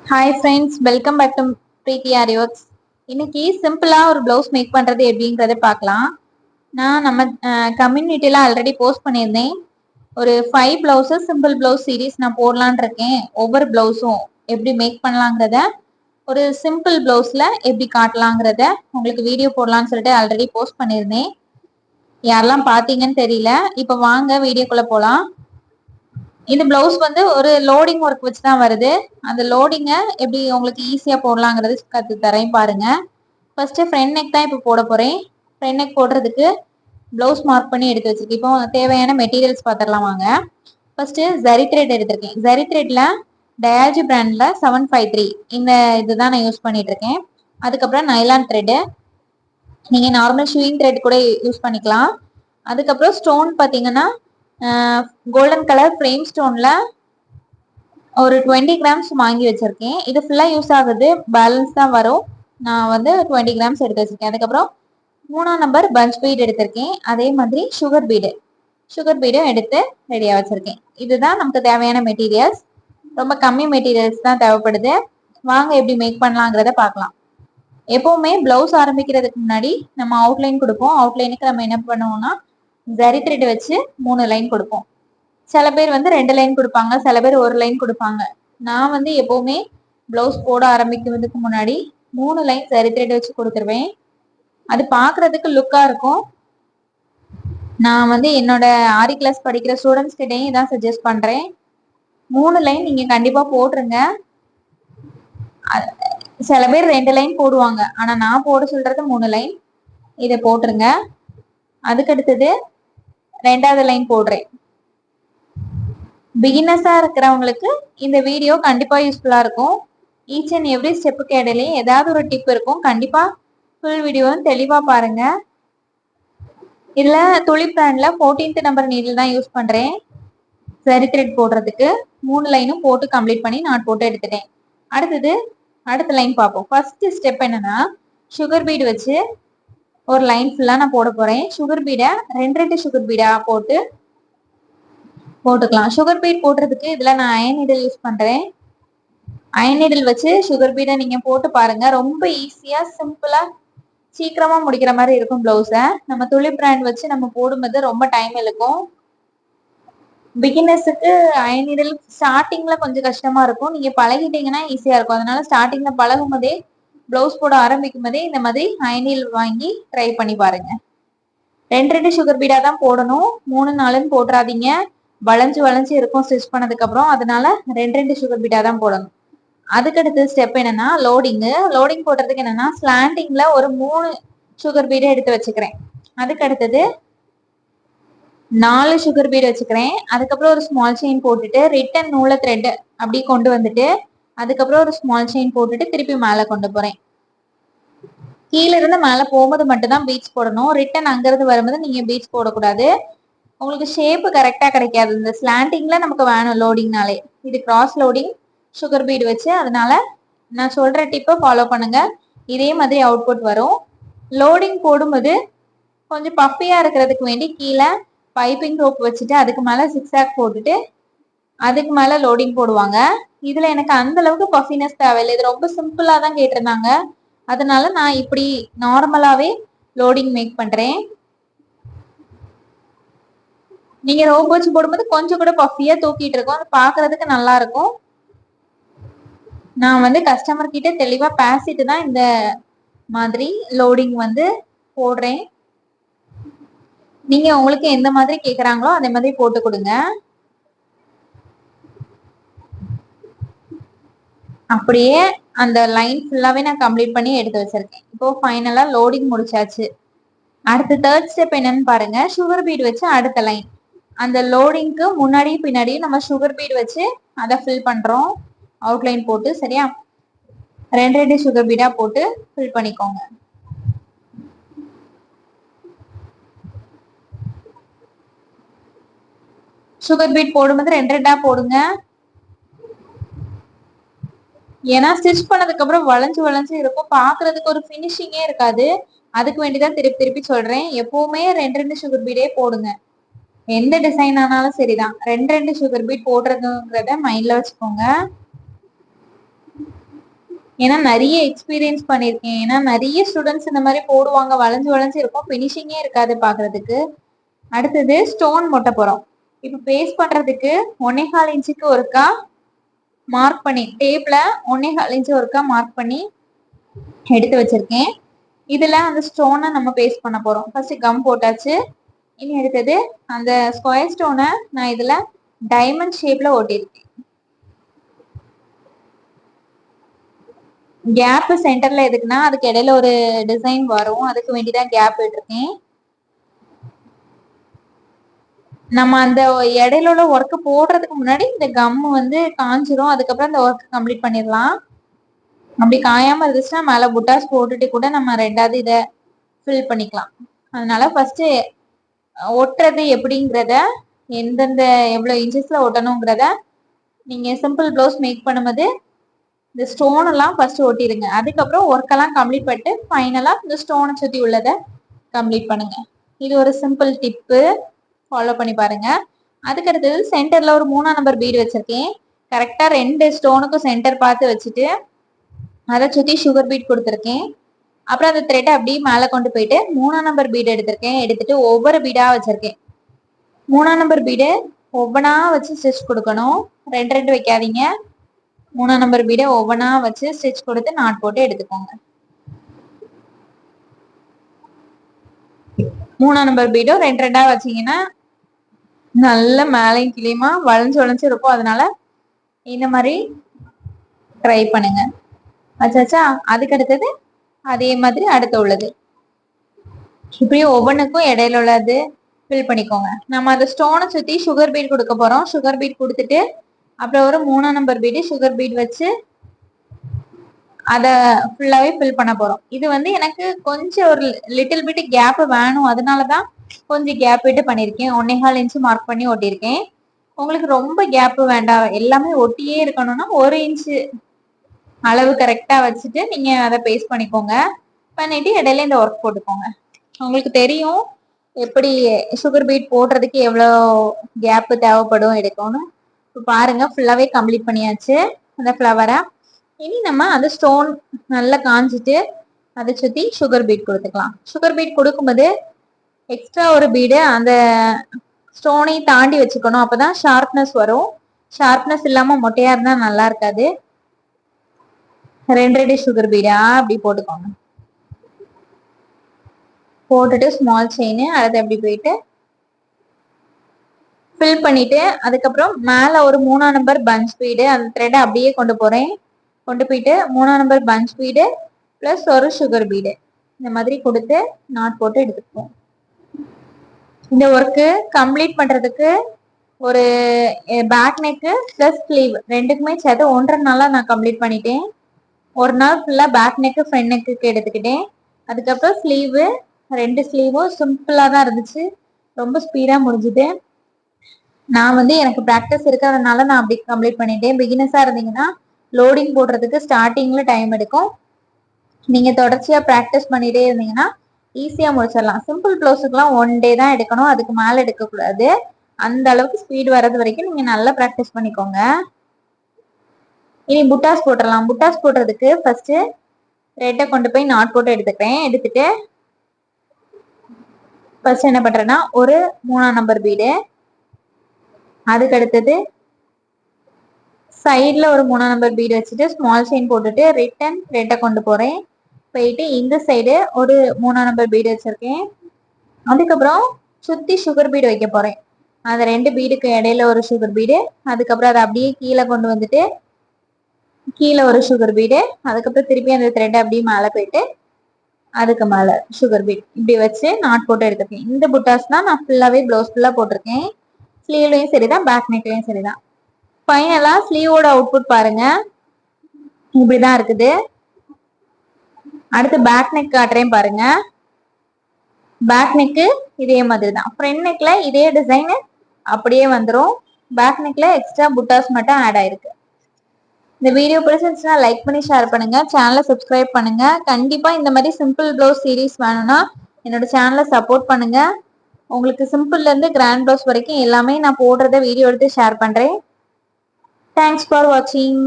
Hi friends, welcome back to Preethi ஆரியோக்ஸ். இன்னைக்கு சிம்பிளா ஒரு பிளவுஸ் மேக் பண்றது எப்படிங்கறத பார்க்கலாம். நான் நம்ம கம்யூனிட்டில ஆல்ரெடி போஸ்ட் பண்ணியிருந்தேன். ஒரு 5 பிளவுஸஸ் சிம்பிள் பிளவுஸ் சீரீஸ் நான் போடலான் இருக்கேன். ஒவ்வொரு பிளவுஸும் எப்படி மேக் பண்ணலாங்கிறத, ஒரு சிம்பிள் பிளவுஸ்ல எப்படி காட்டலாங்கிறத உங்களுக்கு வீடியோ போடலான்னு சொல்லிட்டு ஆல்ரெடி போஸ்ட் பண்ணியிருந்தேன். யாரெல்லாம் பார்த்தீங்கன்னு தெரியல. இப்போ வாங்க வீடியோக்குள்ள போலாம். இந்த பிளவுஸ் வந்து ஒரு லோடிங் ஒர்க் வச்சு தான் வருது. அந்த லோடிங்க எப்படி உங்களுக்கு ஈஸியா போடலாங்கிறது கத்து தரேன் பாருங்க. ஃபர்ஸ்ட் ஃப்ரண்ட் நெக் தான் இப்போ போட போறேன். ஃப்ரண்ட் நெக் போடுறதுக்கு பிளவுஸ் மார்க் பண்ணி எடுத்து வச்சிருக்கேன். இப்போ தேவையான மெட்டீரியல்ஸ் பார்த்துடலாம் வாங்க. ஃபர்ஸ்ட் ஜரி த்ரெட் எடுத்திருக்கேன். ஜரி த்ரெட்ல டயாஜி பிராண்ட்ல 753 இந்த இதுதான் நான் யூஸ் பண்ணிட்டு இருக்கேன். அதுக்கப்புறம் நைலான் த்ரெட், நீங்க நார்மல் ஷூயிங் த்ரெட் கூட யூஸ் பண்ணிக்கலாம். அதுக்கப்புறம் ஸ்டோன் பார்த்தீங்கன்னா கோல்டன் கலர் ஃப்ரேம் ஸ்டோன்ல ஒரு 20 கிராம்ஸ் வாங்கி வச்சிருக்கேன். இது ஃபுல்லா யூஸ் ஆகுது, பேலன்ஸ் தான் வரும். நான் வந்து 20 கிராம்ஸ் எடுத்து வச்சிருக்கேன். அதுக்கப்புறம் 3ஆம் நம்பர் பஞ்ச் பீட் எடுத்திருக்கேன். அதே மாதிரி சுகர் பீடும் எடுத்து ரெடியா வச்சிருக்கேன். இதுதான் நமக்கு தேவையான மெட்டீரியல்ஸ். ரொம்ப கம்மி மெட்டீரியல்ஸ் தான் தேவைப்படுது. வாங்க எப்படி மேக் பண்ணலாங்கிறத பார்க்கலாம். எப்பவுமே பிளவுஸ் ஆரம்பிக்கிறதுக்கு முன்னாடி நம்ம அவுட்லைன் கொடுப்போம். அவுட்லைனுக்கு நம்ம என்ன பண்ணுவோம்னா ஜரி த்ரெட் வச்சு 3 லைன் கொடுப்போம். சில பேர் வந்து 2 லைன் கொடுப்பாங்க, சில பேர் 1 லைன் கொடுப்பாங்க. நான் வந்து எப்பவுமே பிளவுஸ் போட ஆரம்பிக்கிறதுக்கு முன்னாடி 3 லைன் ஜரி த்ரெட் வச்சு கொடுத்துருவேன். அது பாக்குறதுக்கு லுக்கா இருக்கும். நான் வந்து என்னோட ஆரி கிளாஸ் படிக்கிற ஸ்டூடெண்ட்ஸ் கிட்டையும் இதான் சஜஸ்ட் பண்றேன். 3 லைன் நீங்க கண்டிப்பா போட்டுருங்க. சில பேர் 2 லைன் போடுவாங்க, ஆனா நான் போட சொல்றது 3 லைன். இதை போட்டுருங்க. அதுக்கு அடுத்தது 2வது லைன் போடுறேன். பிகினர்ஸா இருக்கிறவங்களுக்கு இந்த வீடியோ கண்டிப்பா யூஸ்ஃபுல்லா இருக்கும். ஈச் அண்ட் எவ்ரி ஸ்டெப்புக்கு இடையிலையும் ஏதாவது ஒரு டிப் இருக்கும். கண்டிப்பா ஃபுல் வீடியோவும் தெளிவா பாருங்க. இதுல துளி பிராண்ட்ல 14th நம்பர் நீடில் தான் யூஸ் பண்றேன். ஜரி த்ரெட் போடுறதுக்கு 3 லைனும் போட்டு கம்ப்ளீட் பண்ணி நாட் போட்டு எடுத்துட்டேன். அடுத்த லைன் பார்ப்போம். ஃபர்ஸ்ட் ஸ்டெப் என்னன்னா சுகர் பீட் வச்சு ஒரு லைன் ஃபுல்லா நான் போட போறேன். சுகர் பீடை 2 சுகர் பீடா போட்டுக்கலாம். சுகர் பீட் போடுறதுக்கு இதுல நான் அயன் நீடில் யூஸ் பண்றேன். அயன் நீடில் வச்சு சுகர் பீடை நீங்க போட்டு பாருங்க. ரொம்ப ஈஸியா சிம்பிளா சீக்கிரமா முடிக்கிற மாதிரி இருக்கும் பிளவுஸ. நம்ம துளி பிராண்ட் வச்சு நம்ம போடும்போது ரொம்ப டைம் இழுக்கும். பிகினர்ஸுக்கு அயன் நீடில் ஸ்டார்டிங்ல கொஞ்சம் கஷ்டமா இருக்கும். நீங்க பழகிட்டீங்கன்னா ஈஸியா இருக்கும். அதனால ஸ்டார்டிங்ல பழகும் போதே பிளவுஸ் போட ஆரம்பிக்கும் போதே இந்த மாதிரி அயன் நீடில் வாங்கி ட்ரை பண்ணி பாருங்க. 2 சுகர் பீடா தான் போடணும். 3 4 போட்டுறாதீங்க. வளைஞ்சு இருக்கும் ஸ்டிச் பண்ணதுக்கு அப்புறம். அதனால 2 சுகர் பீடா தான் போடணும். அதுக்கடுத்து ஸ்டெப் என்னன்னா லோடிங் போடுறதுக்கு என்னன்னா ஸ்லாண்டிங்ல ஒரு 3 சுகர் பீடை எடுத்து வச்சுக்கிறேன். அதுக்கு அடுத்தது 4 சுகர் பீட் வச்சுக்கிறேன். அதுக்கப்புறம் ஒரு ஸ்மால் செயின் போட்டுட்டு ரிட்டன் நூல த்ரெட் அப்படி கொண்டு வந்துட்டு அதுக்கப்புறம் ஒரு ஸ்மால் செயின் போட்டுட்டு திருப்பி மேல கொண்டு போறேன். கீழே இருந்து மேல போகும்போது மட்டும் தான் பீட்ஸ் போடணும். ரிட்டன் அங்கிருந்து வரும்போது நீங்க பீட்ஸ் போடக்கூடாது. உங்களுக்கு ஷேப் கரெக்டா கிடைக்காது. இந்த ஸ்லாண்டிங்ல நமக்கு வேணும் லோடிங்னாலே. இது கிராஸ் லோடிங் சுகர் பீட் வச்சு, அதனால நான் சொல்ற டிப்பை ஃபாலோ பண்ணுங்க. இதே மாதிரி அவுட்புட் வரும். லோடிங் போடும்போது கொஞ்சம் பஃபியா இருக்கிறதுக்கு வேண்டி கீழே பைப்பிங் ரோப் வச்சுட்டு அதுக்கு மேல சிக்ஸாக் போட்டுட்டு அதுக்கு மேல லோடிங் போடுவாங்க. இதுல எனக்கு அந்த அளவுக்கு பஃபினஸ் தேவையில்லை. இது ரொம்ப சிம்பிளா தான் கேட்டிருந்தாங்க. அதனால நான் இப்படி நார்மலாவே லோடிங் மேக் பண்றேன். நீங்க ரோப் வச்சு போடும்போது கொஞ்சம் கூட பஃபியா தூக்கிட்டு இருக்கும். அது பாக்குறதுக்கு நல்லா இருக்கும். நான் வந்து கஸ்டமர் கிட்ட தெளிவா பேசிட்டு தான் இந்த மாதிரி லோடிங் வந்து போடுறேன். நீங்க உங்களுக்கு எந்த மாதிரி கேக்குறாங்களோ அதே மாதிரி போட்டு கொடுங்க. அப்படியே அந்த லைன் ஃபுல்லாவே நான் கம்ப்ளீட் பண்ணி எடுத்து வச்சிருக்கேன். இப்போ ஃபைனலா லோடிங் முடிச்சாச்சு. அடுத்து தேர்ட் ஸ்டெப் என்னன்னு பாருங்க. சுகர் பீட் வச்சு அடுத்த லைன், அந்த லோடிங்க்கு முன்னாடியும் பின்னாடியும் நம்ம சுகர் பீட் வச்சு அதை ஃபில் பண்றோம். அவுட்லைன் போட்டு சரியா 2 சுகர் பீடா போட்டு ஃபில் பண்ணிக்கோங்க. சுகர் பீட் போடும்போது 2 போடுங்க. ஏன்னா ஸ்டிச் பண்ணதுக்கு அப்புறம் வளைஞ்சு இருக்கும், பாக்குறதுக்கு ஒரு பினிஷிங்கே இருக்காது. அதுக்கு வேண்டிதான் திருப்பி சொல்றேன். எப்பவுமே 2 சுகர் பீடே போடுங்க. எந்த டிசைன் ஆனாலும் சரிதான், 2 சுகர் பீட் போடுறதுங்கிறத மைண்ட்ல வச்சுக்கோங்க. ஏன்னா நிறைய எக்ஸ்பீரியன்ஸ் பண்ணியிருக்கேன். ஏன்னா நிறைய ஸ்டூடெண்ட்ஸ் இந்த மாதிரி போடுவாங்க, வளைஞ்சு வளைஞ்சு இருக்கும், ஃபினிஷிங்கே இருக்காது பாக்குறதுக்கு. அடுத்தது ஸ்டோன் மொட்ட போறோம். இப்ப பேஸ்ட் பண்றதுக்கு 1.25 இன்ச்சுக்கு ஒருக்கா மார்க் பண்ணி டேப்ல 1.25 இன்ச்சு ஒருக்கா மார்க் பண்ணி எடுத்து வச்சிருக்கேன். இதுல அந்த ஸ்டோனை நம்ம பேஸ்ட் பண்ண போறோம். ஃபர்ஸ்ட் கம் போட்டாச்சு. இனி அடுத்தது அந்த ஸ்கொயர் ஸ்டோனை நான் இதுல டைமண்ட் ஷேப்ல ஒட்டியிருக்கேன். கேப் சென்டர்ல எதுக்குன்னா அதுக்கு இடையில ஒரு டிசைன் வரும், அதுக்கு வேண்டிதான் கேப் விட்டுருக்கேன். நம்ம அந்த இடையில உள்ள ஒர்க் போடுறதுக்கு முன்னாடி இந்த கம் வந்து காஞ்சிரும், அதுக்கப்புறம் அந்த ஒர்க் கம்ப்ளீட் பண்ணிடலாம். அப்படி காயாம இருந்துச்சுன்னா மேல புட்டாஸ் போட்டுட்டு கூட நம்ம ரெண்டாவது இதை ஃபில் பண்ணிக்கலாம். அதனால ஃபர்ஸ்ட் ஒட்டுறது எப்படிங்கிறத, எந்தெந்த எவ்வளவு இன்ச்சஸ்ல ஒட்டணுங்கிறத நீங்க சிம்பிள் ப்ளவுஸ் மேக் பண்ணும்போது இந்த ஸ்டோன் எல்லாம் ஃபர்ஸ்ட் ஒட்டிடுங்க. அதுக்கப்புறம் ஒர்க் எல்லாம் கம்ப்ளீட் பண்ணிட்டு ஃபைனலா இந்த ஸ்டோனை சுத்தி உள்ளதை கம்ப்ளீட் பண்ணுங்க. இது ஒரு சிம்பிள் டிப்பு, ஃபாலோ பண்ணி பாருங்க. அதுக்கு அடுத்தது சென்டர்ல ஒரு 3ஆம் நம்பர் பீடு வச்சிருக்கேன். கரெக்டா 2 ஸ்டோனுக்கும் சென்டர் பார்த்து வச்சுட்டு அதை சுத்தி சுகர் பீட் கொடுத்துருக்கேன். அப்புறம் அந்த த்ரெட்டை அப்படியே மேலே கொண்டு போயிட்டு 3ஆம் நம்பர் பீடு எடுத்திருக்கேன். எடுத்துட்டு ஒவ்வொரு பீடா வச்சிருக்கேன். 3ஆம் நம்பர் பீடு ஒவ்வொன்றா வச்சு ஸ்டிச் கொடுக்கணும், 2 வைக்காதீங்க. 3ஆம் நம்பர் பீடை ஒவ்வொன்றா வச்சு ஸ்டிச் கொடுத்து நாட் போட்டு எடுத்துக்கோங்க. 3ஆம் நம்பர் பீடும் 2 வச்சீங்கன்னா நல்ல மேலையும் கிளியுமா வளைஞ்சு வளைஞ்சு இருக்கும். அதனால இந்த மாதிரி ட்ரை பண்ணுங்க. ஆச்சாச்சா? அதுக்கு அடுத்தது அதே மாதிரி அடுத்து உள்ளது இப்படியும் ஒவ்வொன்றுக்கும் இடையில உள்ளது ஃபில் பண்ணிக்கோங்க. நம்ம அந்த ஸ்டோனை சுத்தி சுகர் பீட் கொடுக்க போறோம். சுகர் பீட் கொடுத்துட்டு அப்புறம் ஒரு 3ஆம் நம்பர் பீடு சுகர் பீட் வச்சு அதை ஃபுல்லாவே ஃபில் பண்ண போறோம். இது வந்து எனக்கு கொஞ்சம் ஒரு லிட்டில் பிட் கேப் வேணும், அதனாலதான் கொஞ்சம் கேப் விட்டு பண்ணிருக்கேன். 1.25 இன்ச்சு மார்க் பண்ணி ஒட்டியிருக்கேன். உங்களுக்கு ரொம்ப கேப் வேண்டாம், எல்லாமே ஒட்டியே இருக்கணும்னா 1 இன்ச்சு அளவு கரெக்டா வச்சுட்டு நீங்க அதை பேஸ்ட் பண்ணிக்கோங்க. பண்ணிட்டு இடையில இந்த ஒர்க் போட்டுக்கோங்க. உங்களுக்கு தெரியும் எப்படி சுகர் பீட் போடுறதுக்கு எவ்வளோ கேப் தேவைப்படும் எடுக்கணும். இப்போ பாருங்க ஃபுல்லாவே கம்ப்ளீட் பண்ணியாச்சு அந்த ஃப்ளவரை. இனி நம்ம அந்த ஸ்டோன் நல்லா காஞ்சிட்டு அதை சுத்தி சுகர் பீட் கொடுத்துக்கலாம். சுகர் பீட் கொடுக்கும்போது எக்ஸ்ட்ரா ஒரு பீடு அந்த ஸ்டோனை தாண்டி வச்சுக்கணும், அப்பதான் ஷார்ப்னஸ் வரும். ஷார்ப்னஸ் இல்லாம மொட்டையா இருந்தா நல்லா இருக்காது. 2 சுகர் பீடா அப்படி போட்டுக்கோங்க. போட்டுட்டு ஸ்மால் செயின் அடுத்து அப்படி போயிட்டு ஃபில் பண்ணிட்டு அதுக்கப்புறம் மேல ஒரு 3ஆம் நம்பர் பஞ்ச் பீடு அந்த த்ரெட் அப்படியே கொண்டு போறேன். கொண்டு போயிட்டு 3ஆம் நம்பர் பஞ்ச் பீடு பிளஸ் ஒரு சுகர் பீடு இந்த மாதிரி கொடுத்து நாட் போட்டு எடுத்துப்போம். இந்த ஒர்க்கு கம்ப்ளீட் பண்றதுக்கு ஒரு பேக் நெக்கு பிளஸ் ஸ்லீவ் ரெண்டுக்குமே சேர்த்து 1.5 நாளா நான் கம்ப்ளீட் பண்ணிட்டேன். ஒரு நாள் ஃபுல்லா பேக் நெக்கு ஃப்ரண்ட் நெக்கு எடுத்துக்கிட்டேன். அதுக்கப்புறம் ஸ்லீவு 2 ஸ்லீவும் சிம்பிளா தான் இருந்துச்சு, ரொம்ப ஸ்பீடா முடிஞ்சுது. நான் வந்து எனக்கு ப்ராக்டிஸ் இருக்கிறதுனால நான் அப்படி கம்ப்ளீட் பண்ணிட்டேன். பிகினஸா இருந்தீங்கன்னா லோடிங் போடுறதுக்கு ஸ்டார்டிங்ல டைம் எடுக்கும். நீங்க தொடர்ச்சியா ப்ராக்டிஸ் பண்ணிட்டே இருந்தீங்கன்னா ஈஸியா முடிச்சிடலாம். சிம்பிள் ப்ளவுஸுக்குலாம் 1 டே தான் எடுக்கணும், அதுக்கு மேல எடுக்கக்கூடாது. அந்த அளவுக்கு ஸ்பீட் வர்றது வரைக்கும் நீங்க நல்லா ப்ராக்டிஸ் பண்ணிக்கோங்க. இனி புட்டாஸ் போட்டுடலாம். புட்டாஸ் போடுறதுக்கு ஃபர்ஸ்ட் த்ரெட்டை கொண்டு போய் நாட் போட்டு எடுத்துக்கிறேன். எடுத்துட்டு ஃபர்ஸ்ட் என்ன பண்றேன்னா ஒரு 3ஆம் நம்பர் பீடு, அதுக்கு அடுத்தது சைட்ல ஒரு 3ஆம் நம்பர் பீடு வச்சுட்டு ஸ்மால் செயின் போட்டுட்டு ரிட்டன் த்ரெட்டை கொண்டு போறேன். போயிட்டு இந்த சைடு ஒரு 3ஆம் நம்பர் பீடு வச்சிருக்கேன். அதுக்கப்புறம் சுத்தி சுகர் பீடு வைக்க போறேன். அந்த 2 பீடுக்கு இடையில ஒரு சுகர் பீடு, அதுக்கப்புறம் அதை அப்படியே கீழே கொண்டு வந்துட்டு கீழே ஒரு சுகர் பீடு, அதுக்கப்புறம் திருப்பி அந்த த்ரெட் அப்படியே மேலே போயிட்டு அதுக்கு மேல சுகர் பீட் இப்படி வச்சு நாட் போட்டு எடுத்துருக்கேன். இந்த புட்டாஸ் தான் நான் ஃபுல்லாவே ப்ளவுஸ் ஃபுல்லா போட்டிருக்கேன். ஸ்லீவ்லயும் சரிதான், பேக் நெக்லயும் சரிதான். ஃபைனலா ஸ்லீவோட அவுட்புட் பாருங்க, இப்படிதான் இருக்குது. அடுத்து பேக் நெக் காட்டுறேன் பாருங்க. பேக் நெக்கு இதே மாதிரி தான். ஃப்ரண்ட் நெக்ல இதே டிசைன் அப்படியே வந்துடும். பேக் நெக்ல எக்ஸ்ட்ரா புட்டாஸ் மட்டும் ஆட் ஆயிருக்கு. இந்த வீடியோ பிடிச்சிருந்துச்சுன்னா லைக் பண்ணி ஷேர் பண்ணுங்க, சேனலை சப்ஸ்கிரைப் பண்ணுங்க. கண்டிப்பா இந்த மாதிரி சிம்பிள் ப்ளவுஸ் சீரீஸ் வேணும்னா என்னோட சேனலை சப்போர்ட் பண்ணுங்க. உங்களுக்கு சிம்பிள்ல இருந்து கிராண்ட் ப்ளவுஸ் வரைக்கும் எல்லாமே நான் போடுறத வீடியோ எடுத்து ஷேர் பண்றேன். தேங்க்ஸ் ஃபார் வாட்சிங்.